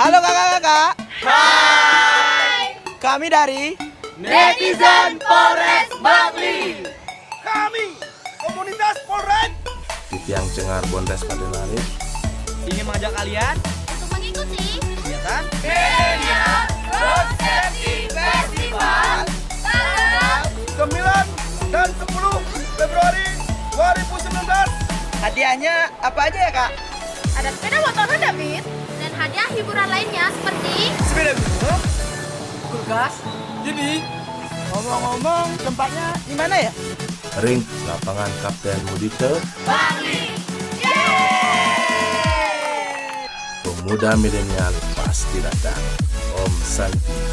Halo kakak-kakak. Hai. Kami dari Netizen Polres Bangli. Kami, komunitas Polres di Tiang Cengar Bondes Padenarit ingin mengajak kalian Untuk mengikuti kegiatan Kenya Road Safety Festival tanggal 9 dan 10 Februari 2019. hadiahnya apa aja ya kak? ada sepeda motor Honda Beat dan hadiah hiburan lainnya seperti Sepeda gunung, kulkas, TV. Ngomong-ngomong tempatnya di mana ya? ring lapangan Kapten Mudite. Bangli. Pemuda milenial pasti datang. Om Santi.